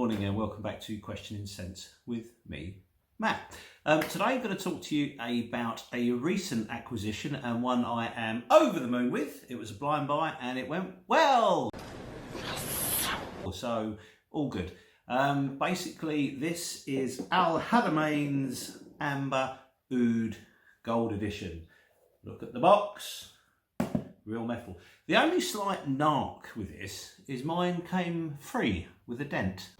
morning and welcome back to Questioning Sense with me, Matt. Today I'm going to talk to you about a recent acquisition and one I am over the moon with. It was a blind buy and it went well. So, all good. Basically, this is Haramain's Amber Oud Gold Edition. Look at the box. Real metal. The only slight narc with this is mine came free with a dent.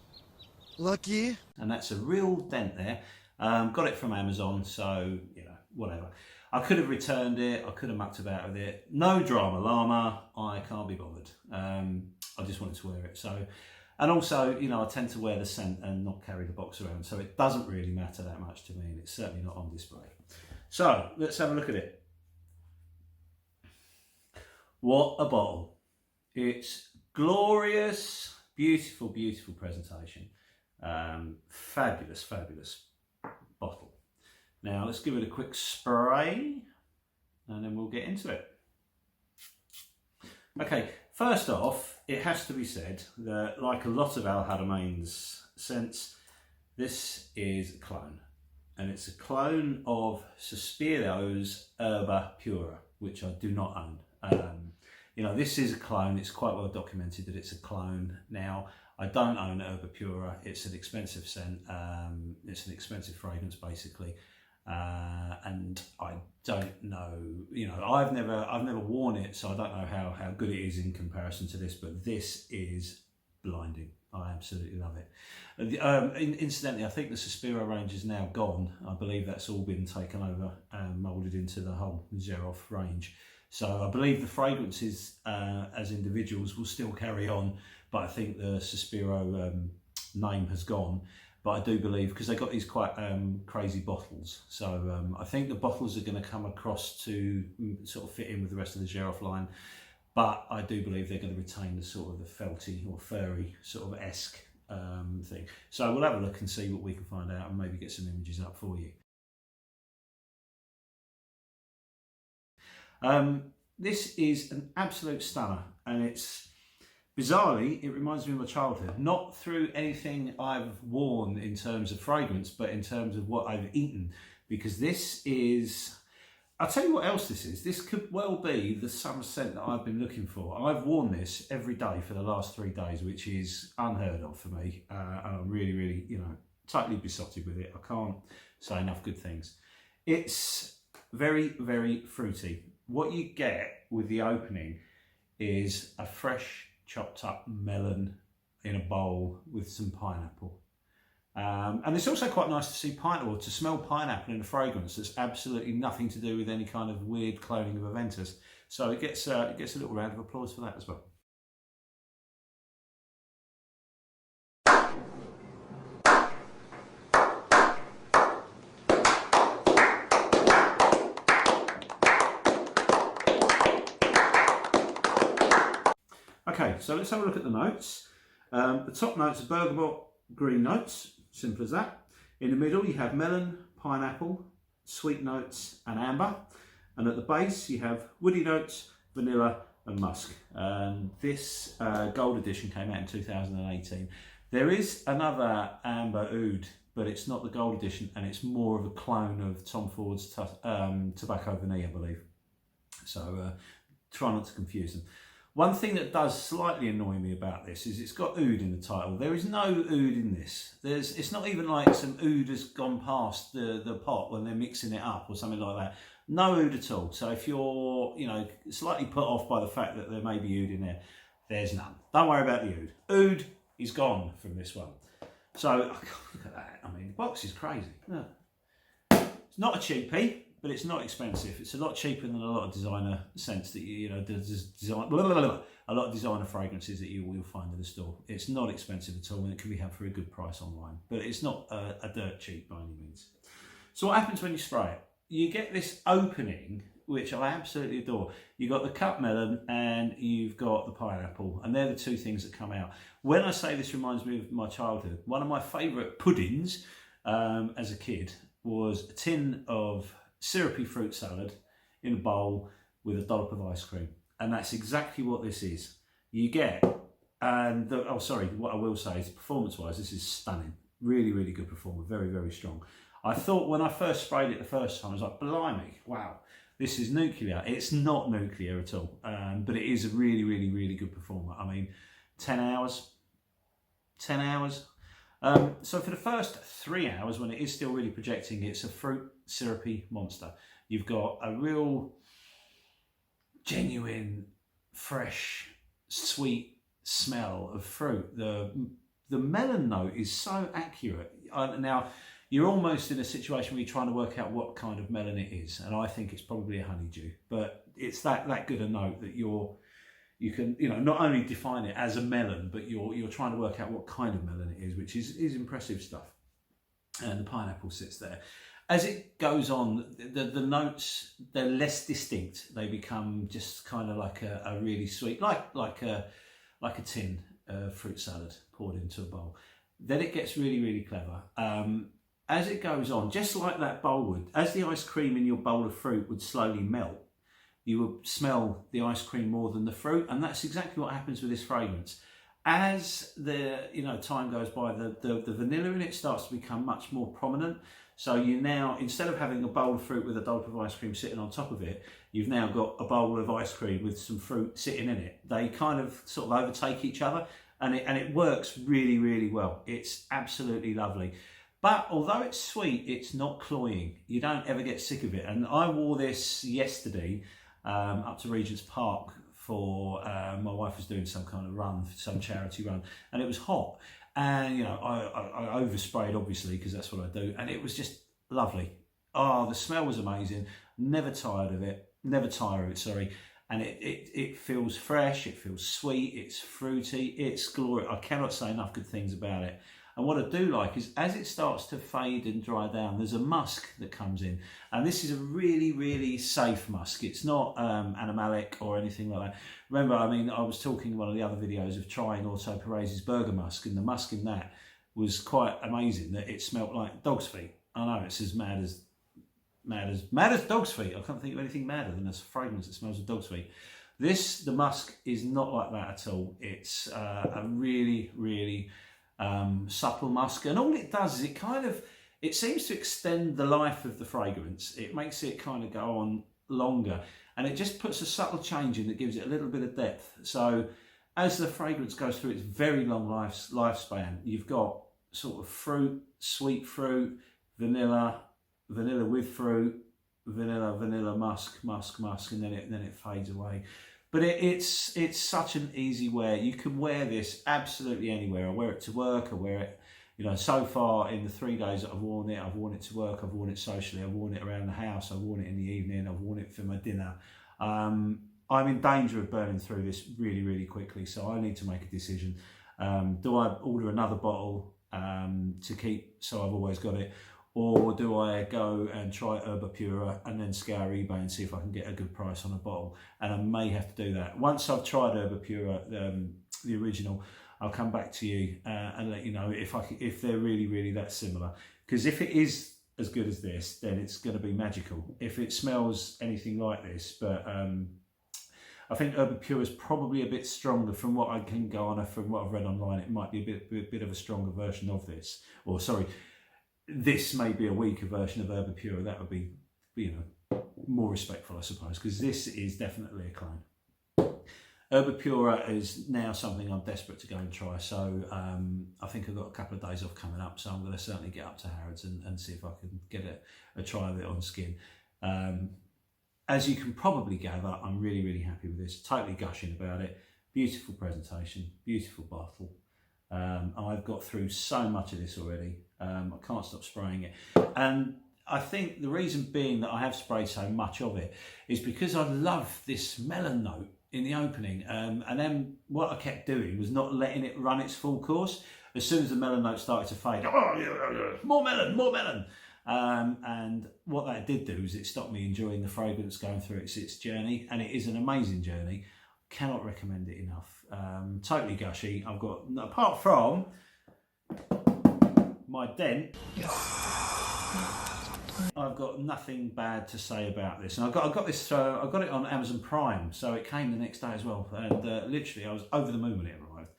Lucky. And that's a real dent there. Got it from Amazon, so, you know, whatever. I could have returned it, I could have mucked about with it. No drama llama, I can't be bothered. I just wanted to wear it. So, and also, you know, I tend to wear the scent and not carry the box around, so it doesn't really matter that much to me, and it's certainly not on display. So, let's have a look at it. What a bottle. It's glorious, beautiful, beautiful presentation. Fabulous, fabulous bottle. Now let's give it a quick spray and then we'll get into it. Okay, first off, it has to be said that like a lot of Haramain's scents, this is a clone. And it's a clone of Suspiro's Herba Pura, which I do not own. You know, this is a clone. It's quite well documented that it's a clone. Now, I don't own Herba Pura. It's an expensive scent. It's an expensive fragrance, basically. And I don't know. You know, I've never worn it, so I don't know how good it is in comparison to this. But this is blinding. I absolutely love it. Incidentally, I think the Suspiro range is now gone. I believe that's all been taken over and moulded into the whole Xerof range. So I believe the fragrances as individuals will still carry on, but I think the Suspiro name has gone. But I do believe, because they've got these quite crazy bottles, so I think the bottles are going to come across to sort of fit in with the rest of the Xerof line. But I do believe they're going to retain the sort of the felty or furry sort of esque thing. So we'll have a look and see what we can find out and maybe get some images up for you. This is an absolute stunner, and it's bizarrely, it reminds me of my childhood, not through anything I've worn in terms of fragrance, but in terms of what I've eaten, because this is, I'll tell you what else this is. This could well be the summer scent that I've been looking for. I've worn this every day for the last 3 days, which is unheard of for me. And I'm really, really, you know, totally besotted with it. I can't say enough good things. It's very, very fruity. What you get with the opening is a fresh chopped up melon in a bowl with some pineapple. And it's also quite nice to see pineapple, or to smell pineapple in a fragrance that's absolutely nothing to do with any kind of weird cloning of Aventus. So it gets a little round of applause for that as well. Okay, so let's have a look at the notes. The top notes are bergamot, green notes, simple as that. In the middle you have melon, pineapple, sweet notes and amber. And at the base you have woody notes, vanilla and musk. This gold edition came out in 2018. There is another Amber Oud, but it's not the gold edition, and it's more of a clone of Tom Ford's Tobacco Vanilla, I believe. So try not to confuse them. One thing that does slightly annoy me about this is it's got oud in the title. There is no oud in this. It's not even like some oud has gone past the pot when they're mixing it up or something like that. No oud at all. So if you're, you know, slightly put off by the fact that there may be oud in there, there's none. Don't worry about the oud. Oud is gone from this one. So look at that. I mean, the box is crazy. Look. It's not a cheapie, but it's not expensive. It's a lot cheaper than a lot of designer scents that you know, a lot of designer fragrances that you will find in the store. It's not expensive at all, and it can be had for a good price online. But it's not a dirt cheap by any means. So what happens when you spray it? You get this opening, which I absolutely adore. You've got the cut melon and you've got the pineapple, and they're the two things that come out. When I say this reminds me of my childhood, one of my favourite puddings as a kid was a tin of syrupy fruit salad in a bowl with a dollop of ice cream. And that's exactly what this is. You get And what I will say is, performance-wise, this is stunning. Really, really good performer. Very, very strong. I thought when I first sprayed it the first time, I was like, blimey, wow, this is nuclear. It's not nuclear at all, but it is a really, really, really good performer. I mean, 10 hours. So for the first 3 hours, when it is still really projecting, it's a fruit syrupy monster. You've got a real genuine, fresh, sweet smell of fruit. The melon note is so accurate. Now, you're almost in a situation where you're trying to work out what kind of melon it is, and I think it's probably a honeydew, but it's that good a note that you can not only define it as a melon, but you're trying to work out what kind of melon it is, which is impressive stuff. And the pineapple sits there. As it goes on, the notes, they're less distinct. They become just kind of like a really sweet, like a tin fruit salad poured into a bowl. Then it gets really, really clever. As it goes on, just like that bowl would, as the ice cream in your bowl of fruit would slowly melt, you would smell the ice cream more than the fruit, and that's exactly what happens with this fragrance. As the time goes by, the vanilla in it starts to become much more prominent. So you now, instead of having a bowl of fruit with a dollop of ice cream sitting on top of it, you've now got a bowl of ice cream with some fruit sitting in it. They kind of sort of overtake each other, and it works really, really well. It's absolutely lovely. But although it's sweet, it's not cloying. You don't ever get sick of it. And I wore this yesterday up to Regent's Park for my wife was doing some kind of run, some charity run, and it was hot. And I oversprayed, obviously, because that's what I do, and it was just lovely. Oh, the smell was amazing. Never tire of it, sorry. And it feels fresh, it feels sweet, it's fruity, it's glorious. I cannot say enough good things about it. And what I do like is, as it starts to fade and dry down, there's a musk that comes in. And this is a really, really safe musk. It's not animalic or anything like that. Remember, I mean, I was talking in one of the other videos of trying Otto Perez's Bergamot, and the musk in that was quite amazing, that it smelt like dog's feet. I know, it's as mad as dog's feet. I can't think of anything madder than a fragrance that smells of dog's feet. The musk is not like that at all. It's a really, really subtle musk, and all it does is it seems to extend the life of the fragrance. It makes it kind of go on longer, and it just puts a subtle change in that gives it a little bit of depth. So as the fragrance goes through its very long lifespan, you've got sort of fruit, sweet fruit, vanilla with fruit, vanilla, musk, and then it fades away. But it's such an easy wear. You can wear this absolutely anywhere. I wear it to work. I wear it, so far in the 3 days that I've worn it to work. I've worn it socially. I've worn it around the house. I've worn it in the evening. I've worn it for my dinner. I'm in danger of burning through this really, really quickly. So I need to make a decision. Do I order another bottle to keep so I've always got it? Or do I go and try Herbapura and then scour eBay and see if I can get a good price on a bottle? And I may have to do that. Once I've tried Herbapura, the original, I'll come back to you and let you know if they're really, really that similar. Because if it is as good as this, then it's going to be magical. If it smells anything like this, but I think Herbapura is probably a bit stronger from what I can go on, from what I've read online. It might be a bit of a stronger version of this. Or sorry, this may be a weaker version of Herbapura. That would be, more respectful, I suppose, because this is definitely a clone. Herbapura is now something I'm desperate to go and try. So I think I've got a couple of days off coming up, so I'm going to certainly get up to Harrods and see if I can get a try of it on skin. As you can probably gather, I'm really, really happy with this. Totally gushing about it. Beautiful presentation, beautiful bottle. I've got through so much of this already. I can't stop spraying it. And I think the reason being that I have sprayed so much of it is because I love this melon note in the opening. And then what I kept doing was not letting it run its full course. As soon as the melon note started to fade, more melon. And what that did do is it stopped me enjoying the fragrance going through its journey. And it is an amazing journey. Cannot recommend it enough. Totally gushy. I've got, apart from my dent, I've got nothing bad to say about this. And I got this. I got it on Amazon Prime, so it came the next day as well. And literally, I was over the moon when it arrived.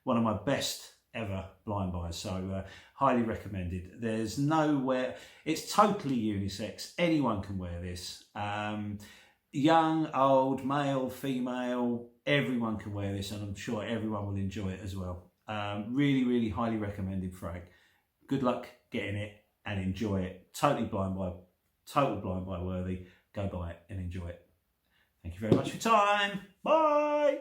one of my best ever blind buys, so highly recommended. There's nowhere, it's totally unisex, anyone can wear this. Young, old, male, female, everyone can wear this, and I'm sure everyone will enjoy it as well. Really highly recommended, Frank. Good luck getting it and enjoy it. Total blind buy worthy. Go buy it and enjoy it. Thank you very much for your time. Bye.